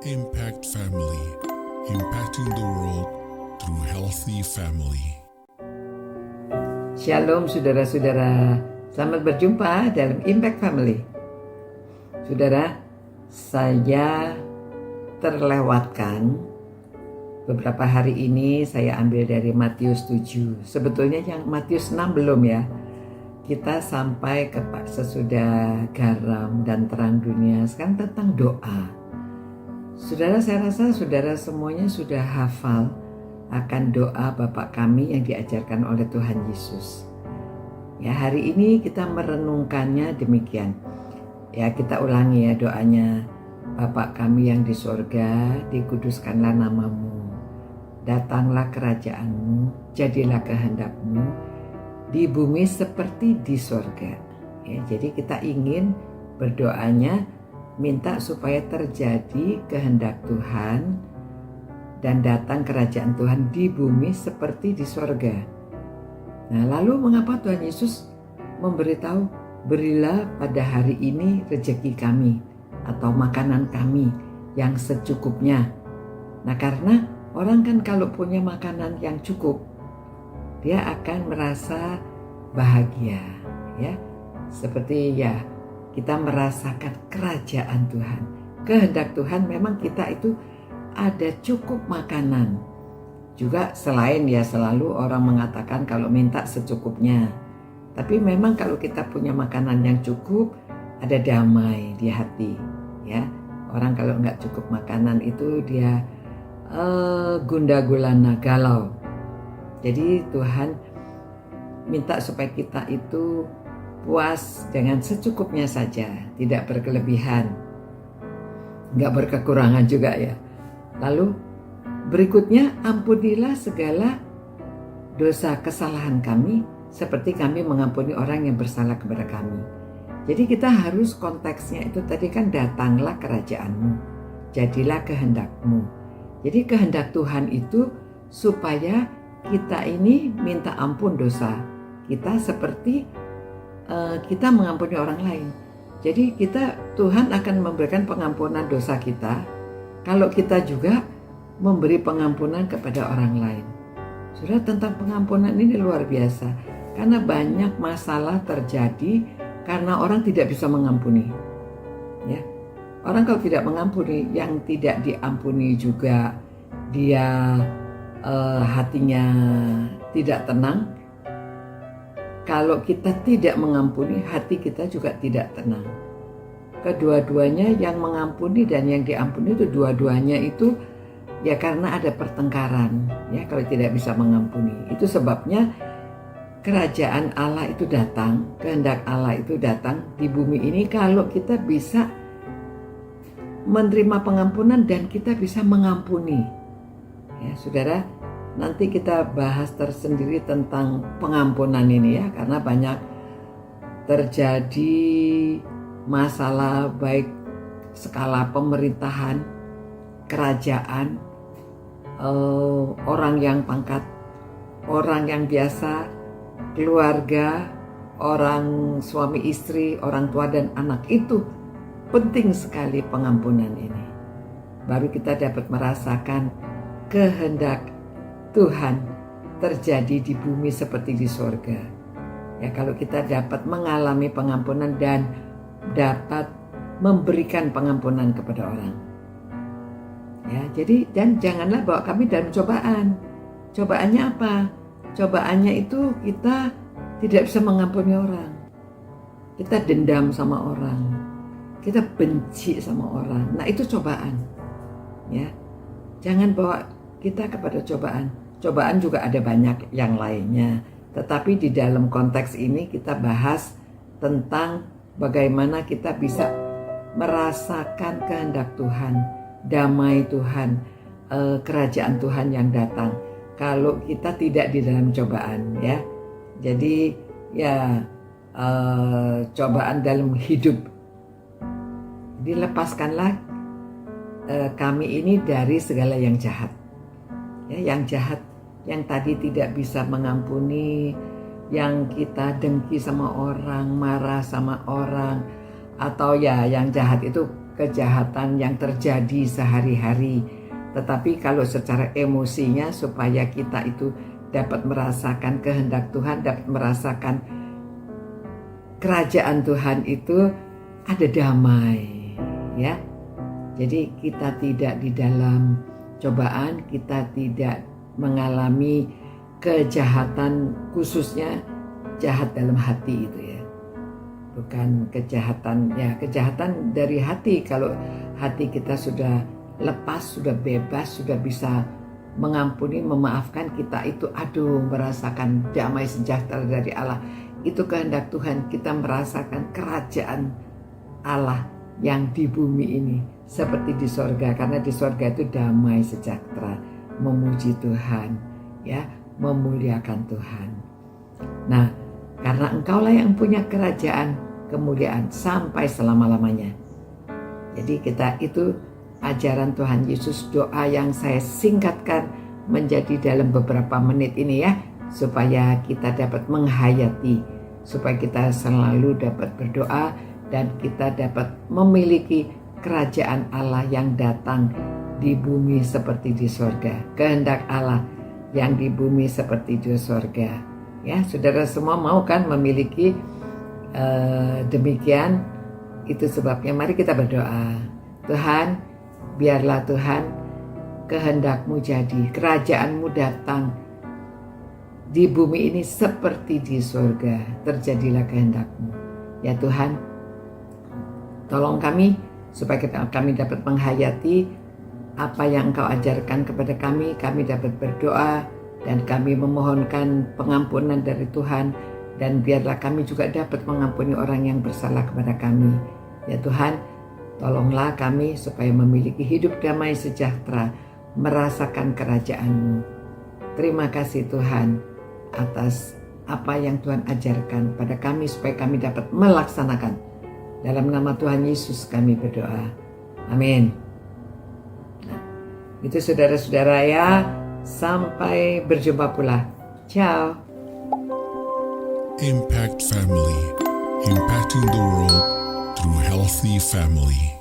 Impact Family, impacting the world through healthy family. Shalom saudara-saudara, selamat berjumpa dalam Impact Family. Saudara, saya terlewatkan beberapa hari ini saya ambil dari Matius 7. Sebetulnya yang Matius 6 belum ya. Kita sampai ke sesudah garam dan terang dunia. Sekarang tentang doa. Saudara, saya rasa saudara semuanya sudah hafal akan doa Bapa kami yang diajarkan oleh Tuhan Yesus. Ya, hari ini kita merenungkannya demikian. Ya, kita ulangi ya doanya. Bapa kami yang di sorga, dikuduskanlah namamu. Datanglah kerajaanmu, jadilah kehendakmu di bumi seperti di sorga. Ya, jadi kita ingin berdoanya minta supaya terjadi kehendak Tuhan dan datang kerajaan Tuhan di bumi seperti di sorga. Nah, lalu mengapa Tuhan Yesus memberitahu, berilah pada hari ini rezeki kami atau makanan kami yang secukupnya. Nah, karena orang kan kalau punya makanan yang cukup, dia akan merasa bahagia, ya. Seperti ya, kita merasakan kerajaan Tuhan. Kehendak Tuhan memang kita itu ada cukup makanan. Juga selain ya selalu orang mengatakan kalau minta secukupnya. Tapi memang kalau kita punya makanan yang cukup, ada damai di hati, ya. Orang kalau nggak cukup makanan itu dia gundah gulana, galau. Jadi Tuhan minta supaya kita itu puas dengan secukupnya saja, tidak berkelebihan, nggak berkekurangan juga ya. Lalu berikutnya, ampunilah segala dosa kesalahan kami seperti kami mengampuni orang yang bersalah kepada kami. Jadi kita harus konteksnya itu tadi kan, datanglah kerajaanmu, jadilah kehendakmu. Jadi kehendak Tuhan itu supaya kita ini minta ampun dosa kita seperti kita mengampuni orang lain. Jadi Tuhan akan memberikan pengampunan dosa kita kalau kita juga memberi pengampunan kepada orang lain. Sudah, tentang pengampunan ini luar biasa, karena banyak masalah terjadi karena orang tidak bisa mengampuni. Ya, orang kalau tidak mengampuni, yang tidak diampuni juga dia hatinya tidak tenang. Kalau kita tidak mengampuni, hati kita juga tidak tenang. Kedua-duanya, yang mengampuni dan yang diampuni itu dua-duanya itu ya karena ada pertengkaran, ya kalau tidak bisa mengampuni. Itu sebabnya kerajaan Allah itu datang, kehendak Allah itu datang di bumi ini kalau kita bisa menerima pengampunan dan kita bisa mengampuni. Ya, saudara, nanti kita bahas tersendiri tentang pengampunan ini ya, karena banyak terjadi masalah baik skala pemerintahan, kerajaan, orang yang pangkat, orang yang biasa, keluarga, orang suami istri, orang tua dan anak. Itu penting sekali pengampunan ini. Baru kita dapat merasakan kehendak Tuhan terjadi di bumi seperti di sorga. Ya, kalau kita dapat mengalami pengampunan dan dapat memberikan pengampunan kepada orang. Ya, jadi dan janganlah bawa kami dalam cobaan. Cobaannya apa? Cobaannya itu kita tidak bisa mengampuni orang. Kita dendam sama orang. Kita benci sama orang. Nah, itu cobaan. Ya. Jangan bawa kita kepada cobaan. Cobaan juga ada banyak yang lainnya. Tetapi di dalam konteks ini kita bahas tentang bagaimana kita bisa merasakan kehendak Tuhan, damai Tuhan, kerajaan Tuhan yang datang. Kalau kita tidak di dalam cobaan, ya. Jadi ya cobaan dalam hidup. Dilepaskanlah kami ini dari segala yang jahat. Ya, yang jahat, yang tadi tidak bisa mengampuni, yang kita dengki sama orang, marah sama orang, atau ya yang jahat itu kejahatan yang terjadi sehari-hari, tetapi kalau secara emosinya supaya kita itu dapat merasakan kehendak Tuhan, dapat merasakan kerajaan Tuhan itu ada damai, ya. Jadi kita tidak di dalam cobaan, kita tidak mengalami kejahatan, khususnya jahat dalam hati itu ya. Bukan kejahatan, ya kejahatan dari hati. Kalau hati kita sudah lepas, sudah bebas, sudah bisa mengampuni, memaafkan, kita itu merasakan damai sejahtera dari Allah. Itu kehendak Tuhan, kita merasakan kerajaan Allah yang di bumi ini seperti di sorga. Karena di sorga itu damai sejahtera, memuji Tuhan, ya, memuliakan Tuhan. Nah, karena Engkaulah yang punya kerajaan, kemuliaan sampai selama-lamanya. Jadi kita itu ajaran Tuhan Yesus, doa yang saya singkatkan menjadi dalam beberapa menit ini ya, supaya kita dapat menghayati, supaya kita selalu dapat berdoa dan kita dapat memiliki kerajaan Allah yang datang di bumi seperti di sorga. Kehendak Allah yang di bumi seperti di sorga. Ya, saudara semua mau kan memiliki demikian? Itu sebabnya mari kita berdoa. Tuhan, biarlah Tuhan kehendak-Mu jadi, kerajaan-Mu datang di bumi ini seperti di surga. Terjadilah kehendak-Mu. Ya Tuhan, tolong kami supaya kami dapat menghayati apa yang Engkau ajarkan kepada kami dapat berdoa, dan kami memohonkan pengampunan dari Tuhan, dan biarlah kami juga dapat mengampuni orang yang bersalah kepada kami. Ya Tuhan, tolonglah kami supaya memiliki hidup damai sejahtera, merasakan kerajaan-Mu. Terima kasih Tuhan atas apa yang Tuhan ajarkan pada kami supaya kami dapat melaksanakan. Dalam nama Tuhan Yesus kami berdoa. Amin. Nah, itu saudara-saudara ya. Sampai berjumpa pula. Ciao. Impact Family, impacting the world through healthy family.